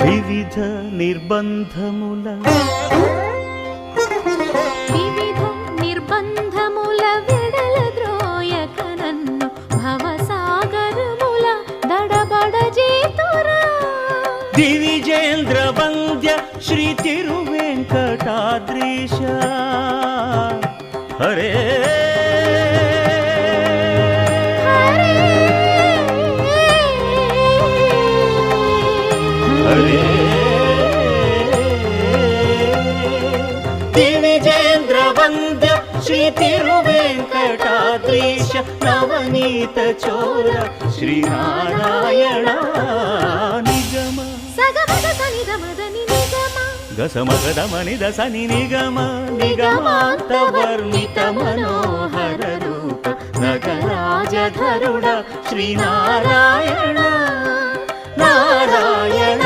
వివిధ నిర్బంధముల విడల ద్రోయక నన్ను భవసాగరముల దడబడ చేతురా దివిజేంద్ర వంద్య శ్రీ తిరువెంకటాద్రీశ హరే హరే దివిజేంద్ర వంద్య శ్రీ తిరువెంకటాద్రీశ నవనీత చోర శ్రీనారాయణ నిగమ సగమగ సనిద మదని నిగమ గసమగదమని దసని నిగమ నిగమాంత వర్ణిత మనోహర రూప నగరాజధరుడ శ్రీనారాయణ నారాయణ